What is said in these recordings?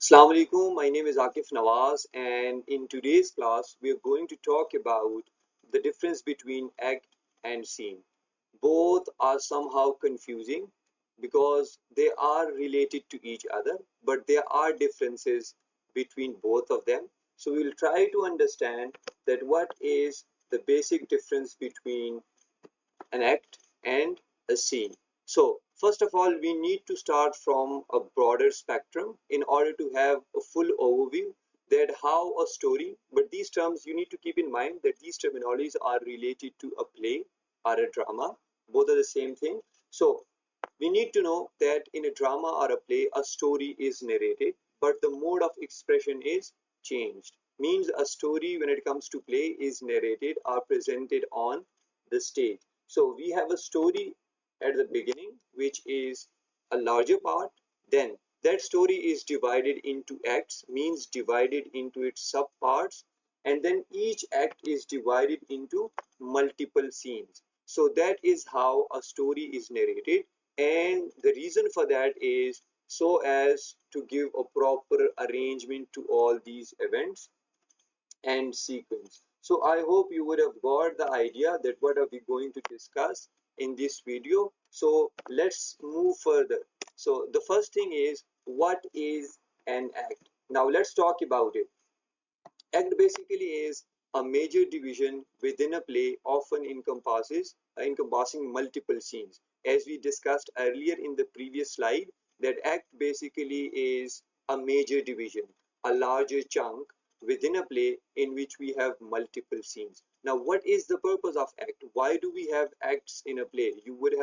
Assalamu alaikum, my name is Akif Nawaz, and in today's class we are going to talk about the difference between act and scene. Both are somehow confusing because they are related to each other, but there are differences between both of them. So we'll try to understand that what is the basic difference between an act and a scene. So first of all, we need to start from a broader spectrum in order to have a full overview that how a story, but these terms you need to keep in mind that these terminologies are related to a play or a drama. Both are the same thing. So we need to know that in a drama or a play, a story is narrated, but the mode of expression is changed. Means a story when it comes to play is narrated or presented on the stage. So we have a story at the beginning, which is a larger part. Then that story is divided into acts, means divided into its subparts, and then each act is divided into multiple scenes. So that is how a story is narrated, and the reason for that is so as to give a proper arrangement to all these events and sequence. So I hope you would have got the idea that what are we going to discuss in this video. So let's move further. So the first thing is, what is an act? Now let's talk about it. Act basically is a major division within a play, often encompassing multiple scenes. As we discussed earlier in the previous slide, that act basically is a major division, a larger chunk within a play in which we have multiple scenes. Now, what is the purpose of act? Why do we have acts in a play? You would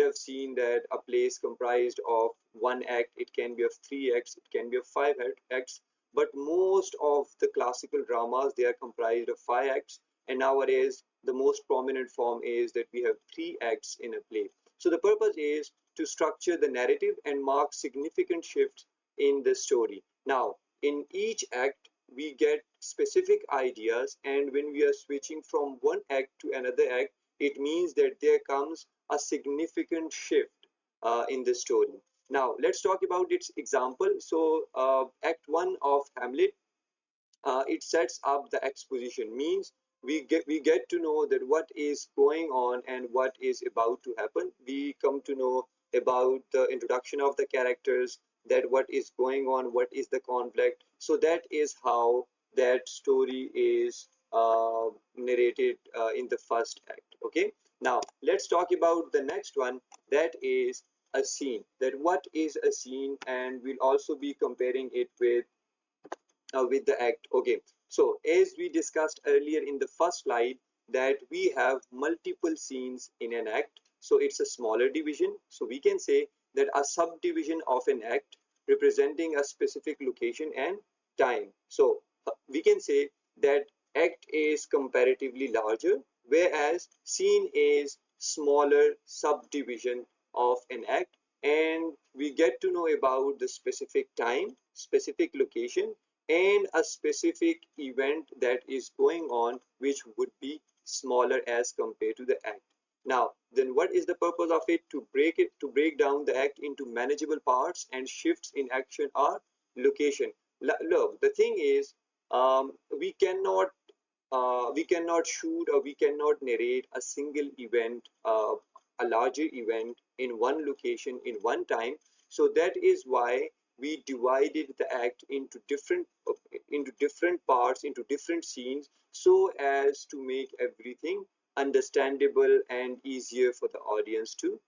have seen that a play is comprised of one act. It can be of three acts. It can be of five acts, but most of the classical dramas, they are comprised of five acts, and nowadays the most prominent form is that we have three acts in a play. So the purpose is to structure the narrative and mark significant shifts in the story. Now in each act we get specific ideas, and when we are switching from one act to another act, it means that there comes a significant shift in the story. Now let's talk about its example. So Act 1 of Hamlet, it sets up the exposition, means we get to know that what is going on and what is about to happen. We come to know about the introduction of the characters, that what is going on, what is the conflict. So that is how that story is narrated in the first act. Okay, now let's talk about the next one, that is a scene. That what is a scene, and we'll also be comparing it with the act. Okay, so as we discussed earlier in the first slide, that we have multiple scenes in an act, so it's a smaller division. So we can say that a subdivision of an act representing a specific location and time. So we can say that act is comparatively larger, whereas scene is smaller subdivision of an act, and we get to know about the specific time, specific location, and a specific event that is going on, which would be smaller as compared to the act. Now then, what is the purpose of it? To break down the act into manageable parts, and shifts in action or location. Look, the thing is, we cannot shoot, or we cannot narrate a single event, a larger event in one location in one time. So that is why we divided the act into different parts, into different scenes, so as to make everything understandable and easier for the audience to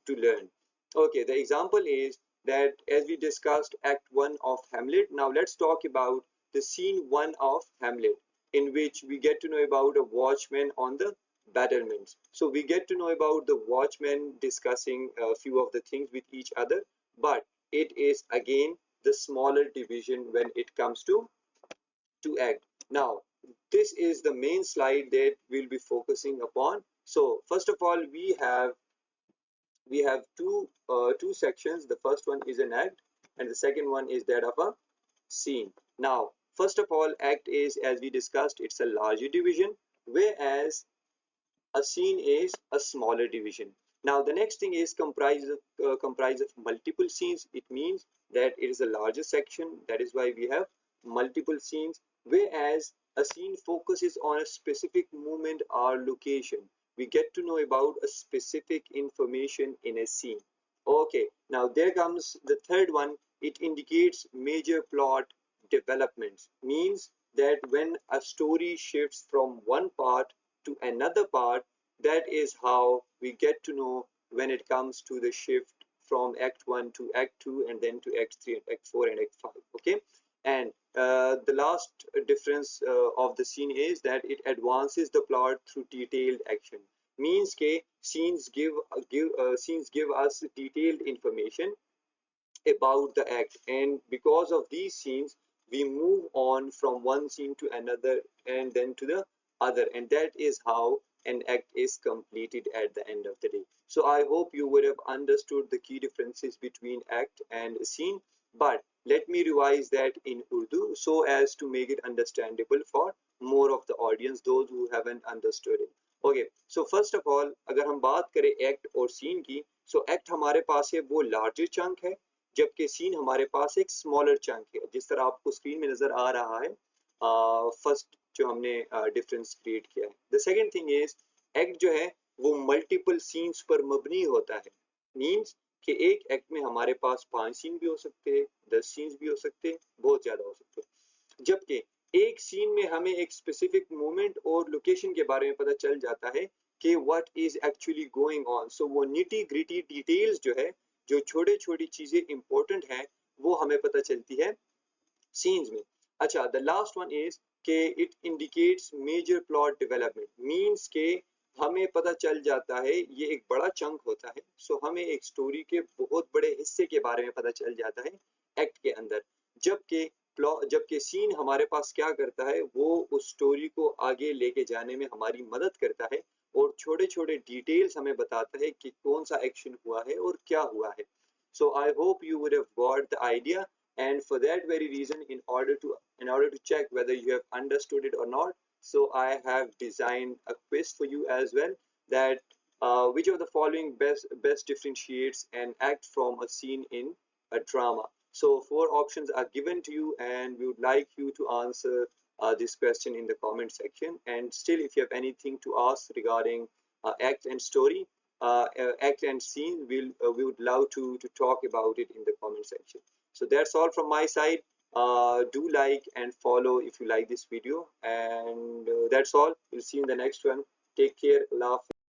learn. Okay, the example is that as we discussed Act 1 of Hamlet, now let's talk about the scene 1 of Hamlet, in which we get to know about a watchman on the battlements. So we get to know about the watchmen discussing a few of the things with each other, but it is again the smaller division when it comes to act. Now this is the main slide that we'll be focusing upon. So first of all, we have two sections. The first one is an act, and the second one is that of a scene. Now first of all, act is, as we discussed, it's a larger division, whereas a scene is a smaller division. Now the next thing is comprise of multiple scenes. It means that it is a larger section. That is why we have multiple scenes. Whereas a scene focuses on a specific moment or location. We get to know about a specific information in a scene. Okay, now there comes the third one. It indicates major plot developments. Means that when a story shifts from one part to another part, that is how we get to know when it comes to the shift from act 1 to act 2 and then to act 3 and act 4 and act 5. Okay, and the last difference of the scene is that it advances the plot through detailed action. Means ke scenes give us detailed information about the act, and because of these scenes we move on from one scene to another and then to the other, and that is how an act is completed at the end of the day. So I hope you would have understood the key differences between act and scene, but let me revise that in Urdu so as to make it understandable for more of the audience, those who haven't understood it. Okay so first of all अगर हम बात करें act और scene की, सो act हमारे पास है वो larger chunk है, जबकि सीन हमारे पास एक स्मॉलर चंक है, जिस तरह आपको स्क्रीन में नजर आ रहा है फर्स्ट जो हमने डिफरेंस क्रिएट किया है. The second thing is act जो है वो मल्टीपल सीन्स पर मबनी होता है. मींस कि एक एक्ट में हमारे पास 5 सीन भी हो सकते हैं, 10 सीन्स भी हो सकते हैं, बहुत ज्यादा हो सकते हैं, जबकि एक सीन में हमें एक स्पेसिफिक मोमेंट और लोकेशन के बारे में पता चल जाता है कि what is actually going on. So वो निटी ग्रिटी डिटेल्स जो है, जो छोटी छोटी चीजें इंपॉर्टेंट हैं, वो हमें पता चलती है सीन्स में. अच्छा, द लास्ट वन इज के it indicates major plot development. Means के हमें पता चल जाता है, ये एक बड़ा चंक होता है, सो हमें एक स्टोरी के बहुत बड़े हिस्से के बारे में पता चल जाता है एक्ट के अंदर, जबकि जबकि सीन हमारे पास क्या करता है, वो उस स्टोरी को आगे लेके जाने में हमारी मदद करता है और छोटे छोटे डिटेल्स हमें बताता है कि कौन सा एक्शन हुआ है और क्या हुआ है. So I hope you would have got the idea, and for that very reason, in order to check whether you have understood it or not, so I have designed a quiz for you as well, that which of the following best differentiates an act from a scene in a drama. So 4 options are given to you, and we would like you to answer this question in the comment section. And still, if you have anything to ask regarding act and story, act and scene, we would love to talk about it in the comment section. So that's all from my side. Do like and follow if you like this video, and that's all. We'll see you in the next one. Take care. Allah Hafiz.